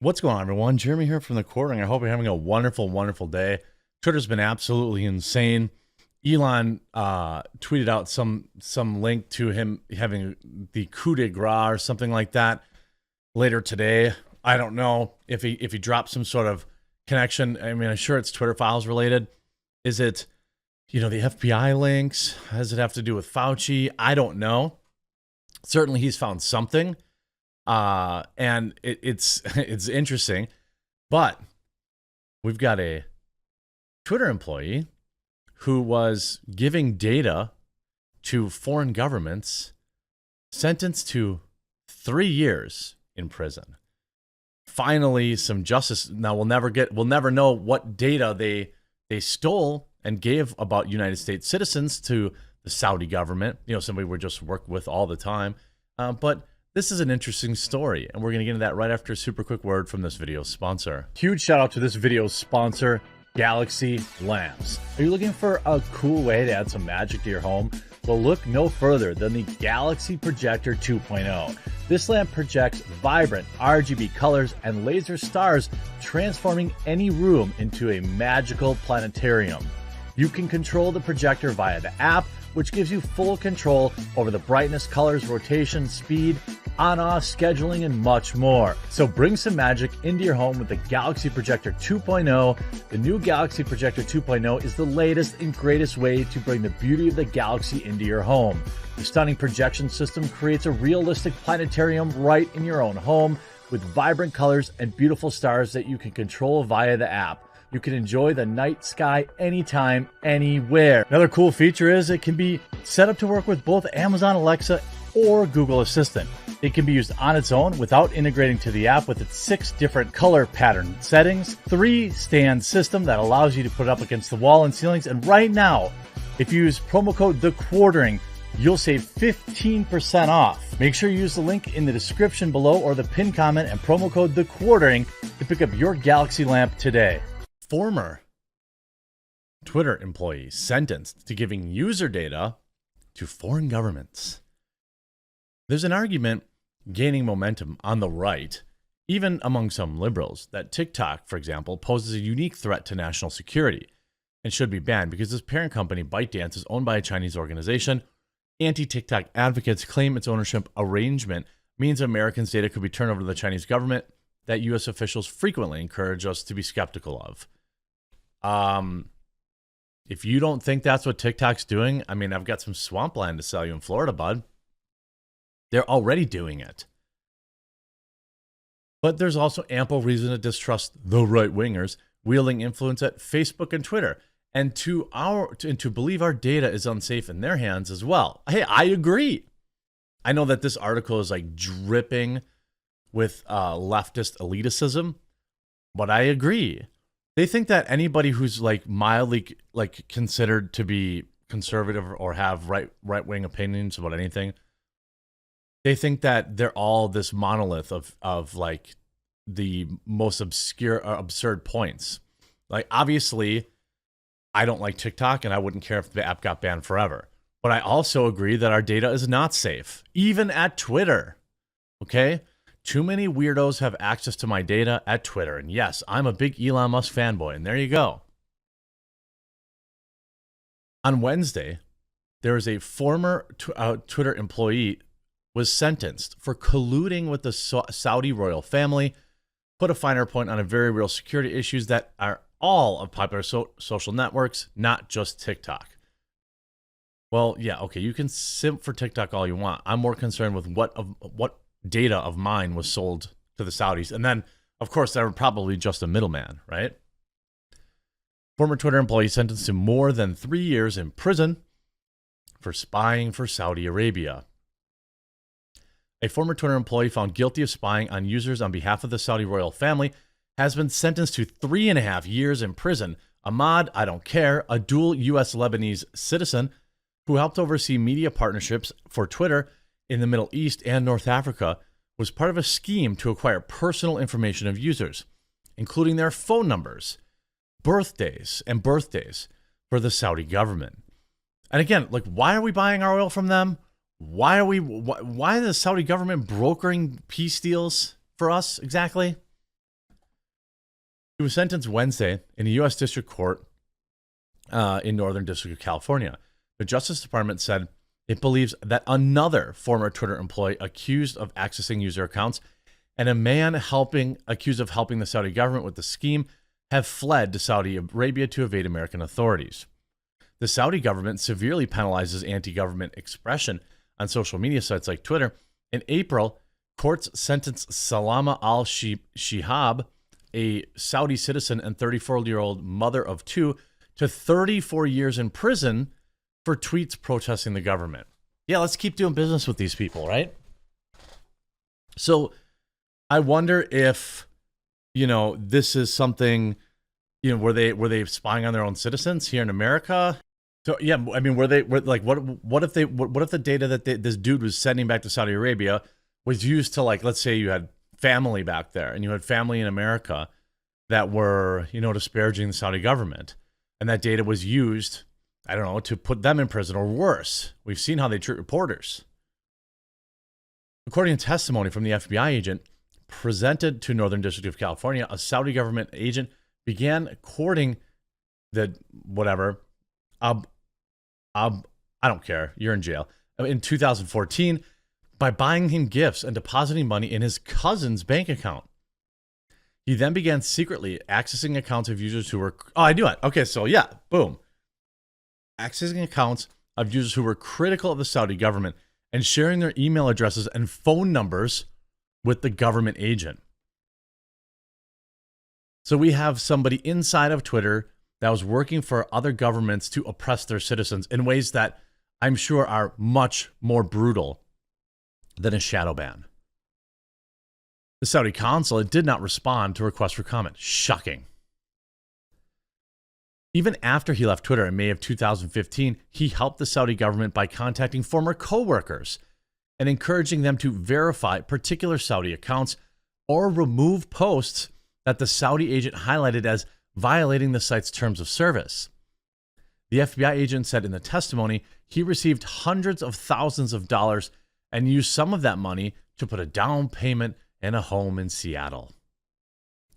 What's going on, everyone? Jeremy here from the Quartering. I hope you're having a wonderful, wonderful day. Twitter's been absolutely insane. Elon tweeted out some link to him having the coup de grace or something like that later today. I don't know if he dropped some sort of connection. I mean, I'm sure it's Twitter files related. Is it, the FBI links? Does it have to do with Fauci? I don't know. Certainly, he's found something. And it's it's interesting, but we've got a Twitter employee who was giving data to foreign governments, sentenced to 3 years in prison. Finally, some justice. Now we'll never know what data they stole and gave about United States citizens to the Saudi government. Somebody we just work with all the time, but this is an interesting story, and we're going to get into that right after a super quick word from this video's sponsor. Huge shout out to this video's sponsor, Galaxy Lamps. Are you looking for a cool way to add some magic to your home? Well, look no further than the Galaxy Projector 2.0. This lamp projects vibrant RGB colors and laser stars, transforming any room into a magical planetarium. You can control the projector via the app, which gives you full control over the brightness, colors, rotation, speed, on-off scheduling, and much more. So bring some magic into your home with the Galaxy Projector 2.0. The new Galaxy Projector 2.0 is the latest and greatest way to bring the beauty of the Galaxy into your home. The stunning projection system creates a realistic planetarium right in your own home with vibrant colors and beautiful stars that you can control via the app. You can enjoy the night sky anytime, anywhere. Another cool feature is it can be set up to work with both Amazon Alexa or Google Assistant. It can be used on its own without integrating to the app with its 6 different color pattern settings, 3-stand system that allows you to put it up against the wall and ceilings. And right now, if you use promo code THEQUARTERING, you'll save 15% off. Make sure you use the link in the description below or the pinned comment and promo code THEQUARTERING to pick up your Galaxy lamp today. Former Twitter employee sentenced to giving user data to foreign governments. There's an argument gaining momentum on the right, even among some liberals, that TikTok, for example, poses a unique threat to national security and should be banned because its parent company, ByteDance, is owned by a Chinese organization. Anti-TikTok advocates claim its ownership arrangement means Americans' data could be turned over to the Chinese government that U.S. officials frequently encourage us to be skeptical of. If you don't think that's what TikTok's doing, I mean, I've got some swampland to sell you in Florida, bud. They're already doing it. But there's also ample reason to distrust the right-wingers wielding influence at Facebook and Twitter, and to believe our data is unsafe in their hands as well. Hey, I agree. I know that this article is like dripping with leftist elitism, but I agree. They think that anybody who's like mildly like considered to be conservative or have right-wing opinions about anything, they think that they're all this monolith of like the most obscure or absurd points. Like, obviously, I don't like TikTok and I wouldn't care if the app got banned forever. But I also agree that our data is not safe, even at Twitter. Okay? Too many weirdos have access to my data at Twitter. And yes, I'm a big Elon Musk fanboy. And there you go. On Wednesday, there was a former Twitter employee was sentenced for colluding with the Saudi royal family, put a finer point on a very real security issues that are all of popular social networks, not just TikTok. Well, yeah, okay, you can simp for TikTok all you want. I'm more concerned with what data of mine was sold to the Saudis. And then, of course, they were probably just a middleman, right? Former Twitter employee sentenced to more than 3 years in prison for spying for Saudi Arabia. A former Twitter employee found guilty of spying on users on behalf of the Saudi royal family has been sentenced to 3.5 years in prison. Ahmad, I don't care, a dual U.S. Lebanese citizen who helped oversee media partnerships for Twitter in the Middle East and North Africa, was part of a scheme to acquire personal information of users, including their phone numbers, birthdays for the Saudi government. And again, like, why are we buying our oil from them? Why is the Saudi government brokering peace deals for us exactly? He was sentenced Wednesday in a U.S. District Court in Northern District of California. The Justice Department said it believes that another former Twitter employee accused of accessing user accounts and a man accused of helping the Saudi government with the scheme have fled to Saudi Arabia to evade American authorities. The Saudi government severely penalizes anti-government expression on social media sites like Twitter. In April, courts sentenced Salama al-Shihab, a Saudi citizen and 34-year-old mother of two, to 34 years in prison for tweets protesting the government. Yeah, let's keep doing business with these people, right? So I wonder if, this is something, were they spying on their own citizens here in America? So yeah, I mean, what if the data that this dude was sending back to Saudi Arabia was used to, like, let's say you had family back there and you had family in America that were, disparaging the Saudi government, and that data was used, I don't know, to put them in prison or worse. We've seen how they treat reporters. According to testimony from the FBI agent presented to Northern District of California, a Saudi government agent began courting the I don't care, you're in jail, in 2014 by buying him gifts and depositing money in his cousin's bank account. He then began secretly accessing accounts of users who were, I knew it. Okay, so yeah, boom. Accessing accounts of users who were critical of the Saudi government and sharing their email addresses and phone numbers with the government agent. So we have somebody inside of Twitter that was working for other governments to oppress their citizens in ways that I'm sure are much more brutal than a shadow ban. The Saudi consulate did not respond to requests for comment. Shocking. Even after he left Twitter in May of 2015, he helped the Saudi government by contacting former co-workers and encouraging them to verify particular Saudi accounts or remove posts that the Saudi agent highlighted as violating the site's terms of service. The FBI agent said in the testimony he received hundreds of thousands of dollars and used some of that money to put a down payment in a home in Seattle.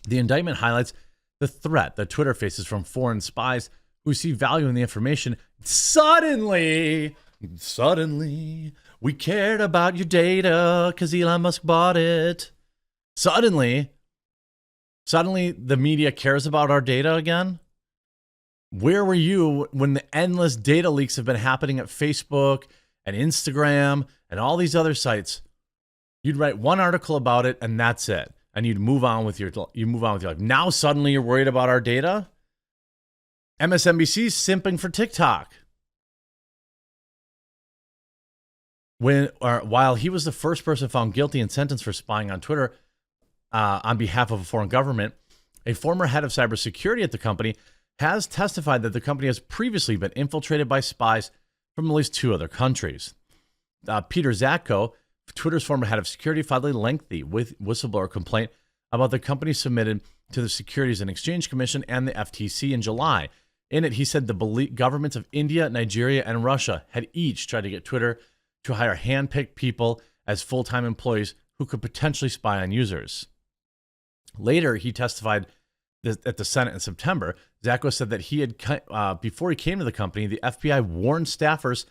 The indictment highlights the threat that Twitter faces from foreign spies who see value in the information. Suddenly, we cared about your data because Elon Musk bought it. Suddenly, the media cares about our data again? Where were you when the endless data leaks have been happening at Facebook and Instagram and all these other sites? You'd write one article about it and that's it. And you'd move on with your life. Now suddenly you're worried about our data? MSNBC's simping for TikTok. While he was the first person found guilty and sentenced for spying on Twitter on behalf of a foreign government, a former head of cybersecurity at the company has testified that the company has previously been infiltrated by spies from at least two other countries. Peter Zatko, Twitter's former head of security, filed a lengthy whistleblower complaint about the company submitted to the Securities and Exchange Commission and the FTC in July. In it, he said the governments of India, Nigeria, and Russia had each tried to get Twitter to hire hand-picked people as full-time employees who could potentially spy on users. Later, he testified at the Senate in September. Zatko said that he had, before he came to the company, the FBI warned staffers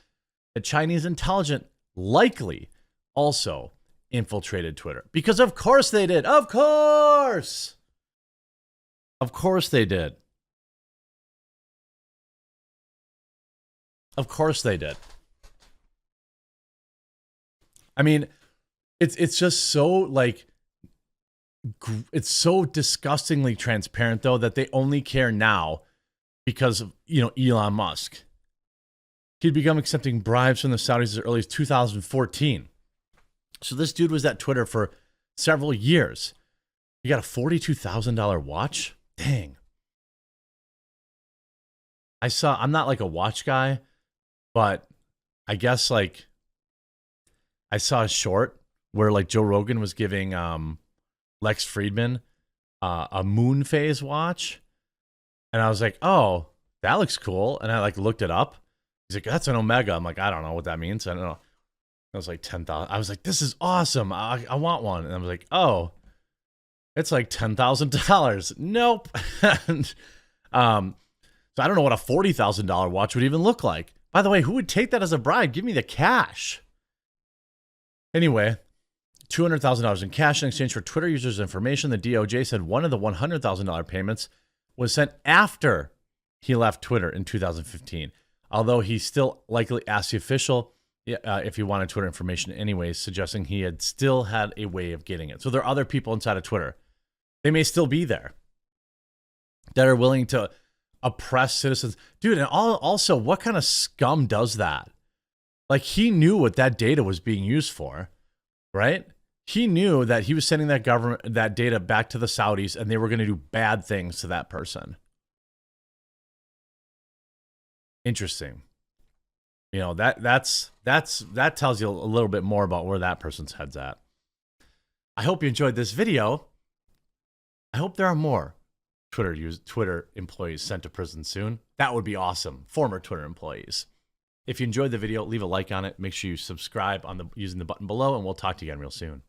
that Chinese intelligence likely also infiltrated Twitter. Because of course they did. Of course they did. Of course they did. I mean, it's just so, like, it's so disgustingly transparent, though, that they only care now because of, Elon Musk. He'd begun accepting bribes from the Saudis as early as 2014. So this dude was at Twitter for several years. He got a $42,000 watch? Dang. I'm not like a watch guy, but I guess, like, I saw a short where, like, Joe Rogan was giving Lex Friedman a moon phase watch. And I was like, oh, that looks cool. And I, like, looked it up. He's like, that's an Omega. I'm like, I don't know what that means. I don't know. It was like 10,000. I was like, this is awesome. I want one. And I was like, oh, It's like $10,000. Nope. And, so I don't know what a $40,000 watch would even look like. By the way, who would take that as a bride? Give me the cash. Anyway, $200,000 in cash in exchange for Twitter users' information. The DOJ said one of the $100,000 payments was sent after he left Twitter in 2015, although he still likely asked the official if he wanted Twitter information anyways, suggesting he had still had a way of getting it. So there are other people inside of Twitter. They may still be there that are willing to oppress citizens. Dude, and also, what kind of scum does that? Like, he knew what that data was being used for, right? He knew that he was sending that data back to the Saudis, and they were going to do bad things to that person. Interesting. You know, that tells you a little bit more about where that person's head's at. I hope you enjoyed this video. I hope there are more Twitter employees sent to prison soon. That would be awesome. Former Twitter employees. If you enjoyed the video, leave a like on it. Make sure you subscribe using the button below, and we'll talk to you again real soon.